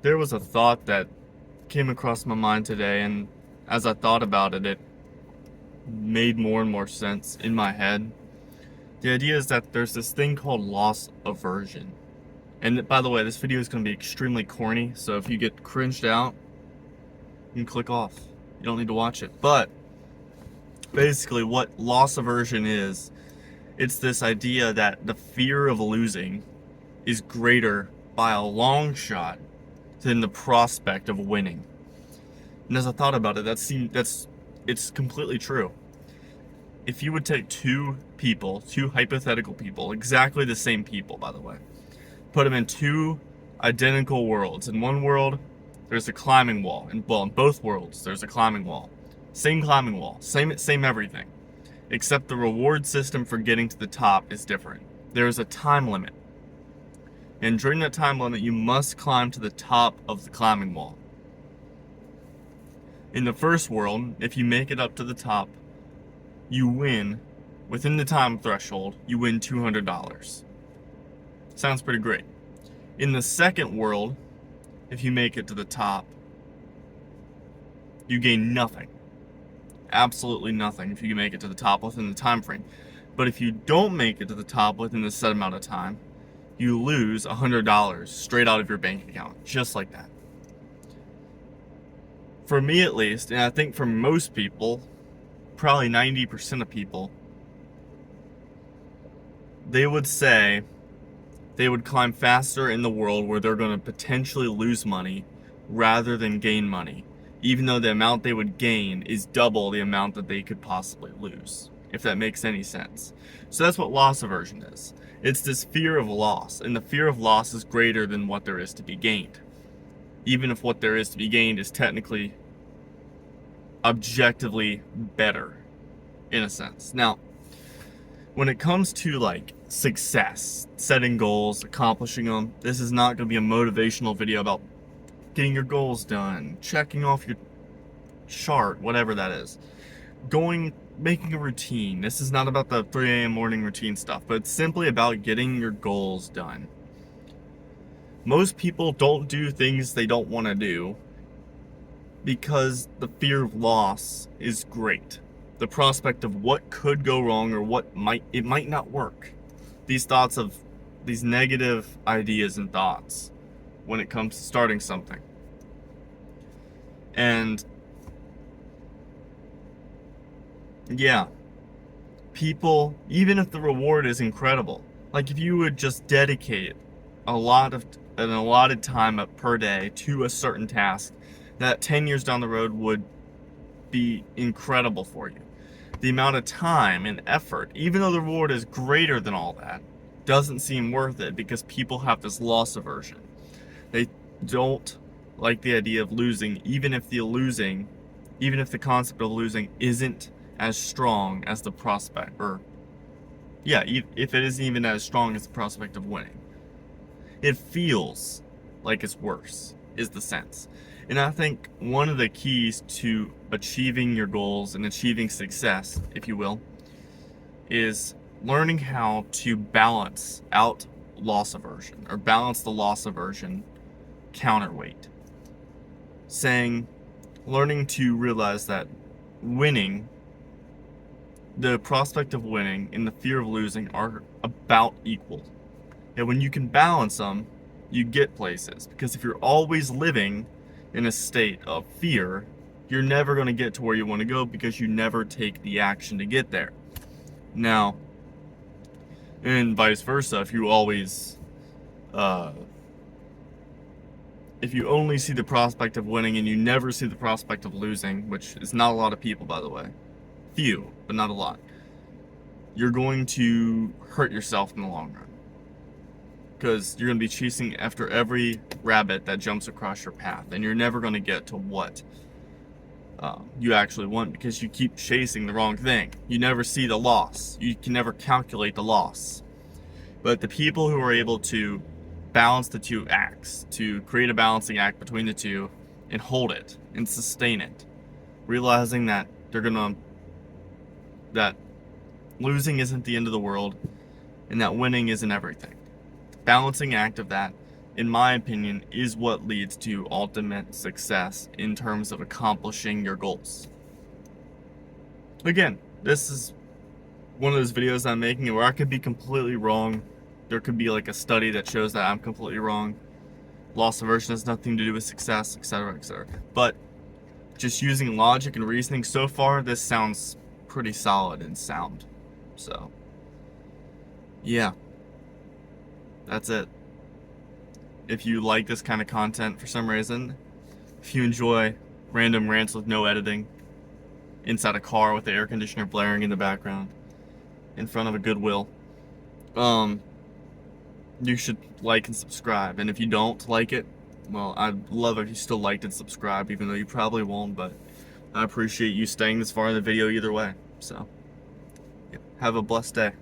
There was a thought that came across my mind today, and as I thought about it, it made more and more sense in my head. The idea is that there's this thing called loss aversion. And by the way, this video is going to be extremely corny, so if you get cringed out, you can click off. You don't need to watch it. But basically, what loss aversion is, it's this idea that the fear of losing is greater by a long shot than the prospect of winning. And as I thought about it, it's completely true. If you would take two hypothetical people, exactly the same people, by the way, put them in two identical worlds. In one world, there's a climbing wall, and in both worlds, there's a climbing wall. Same climbing wall, same everything, except the reward system for getting to the top is different. There is a time limit, and during that time limit, you must climb to the top of the climbing wall. In the first world, if you make it up to the top, you win. Within the time threshold, you win $200. Sounds pretty great. In the second world, if you make it to the top, you gain nothing. Absolutely nothing if you make it to the top within the time frame. But if you don't make it to the top within the set amount of time, you lose $100 straight out of your bank account, just like that. For me at least, and I think for most people, probably 90% of people, they would say they would climb faster in the world where they're going to potentially lose money rather than gain money, even though the amount they would gain is double the amount that they could possibly lose, if that makes any sense. So that's what loss aversion is. It's this fear of loss, and the fear of loss is greater than what there is to be gained, even if what there is to be gained is technically objectively better in a sense. Now, when it comes to like success, setting goals, accomplishing them, this is not going to be a motivational video about getting your goals done, checking off your chart, whatever that is. Making a routine. This is not about the 3 a.m. morning routine stuff, but it's simply about getting your goals done. Most people don't do things they don't want to do because the fear of loss is great. The prospect of what could go wrong or it might not work. These negative ideas and thoughts when it comes to starting something. And yeah, people, even if the reward is incredible, like if you would just dedicate an allotted time per day to a certain task, that 10 years down the road would be incredible for you. The amount of time and effort, even though the reward is greater than all that, doesn't seem worth it because people have this loss aversion. They don't like the idea of losing, even if the concept of losing isn't as strong as the prospect, if it isn't even as strong as the prospect of winning. It feels like it's worse, is the sense. And I think one of the keys to achieving your goals and achieving success, if you will, is learning how to balance out loss aversion, or balance the loss aversion counterweight. Learning to realize that the prospect of winning and the fear of losing are about equal. And when you can balance them, you get places. Because if you're always living in a state of fear, you're never going to get to where you want to go because you never take the action to get there. Now, and vice versa, if you only see the prospect of winning and you never see the prospect of losing, which is not a lot of people, by the way, few, but not a lot, you're going to hurt yourself in the long run. Because you're going to be chasing after every rabbit that jumps across your path, and you're never going to get to what you actually want because you keep chasing the wrong thing. You never see the loss. You can never calculate the loss. But the people who are able to balance the two acts, to create a balancing act between the two and hold it and sustain it, realizing that that losing isn't the end of the world and that winning isn't everything. The balancing act of that in my opinion, is what leads to ultimate success in terms of accomplishing your goals. Again, this is one of those videos I'm making where I could be completely wrong. There could be like a study that shows that I'm completely wrong. Loss aversion has nothing to do with success, etc., etc. But just using logic and reasoning, so far this sounds pretty solid and sound. So, yeah, that's it. If you like this kind of content for some reason, if you enjoy random rants with no editing, inside a car with the air conditioner blaring in the background, in front of a Goodwill, you should like and subscribe. And if you don't like it, well, I'd love if you still liked and subscribed, even though you probably won't, but I appreciate you staying this far in the video either way. So, yeah, have a blessed day.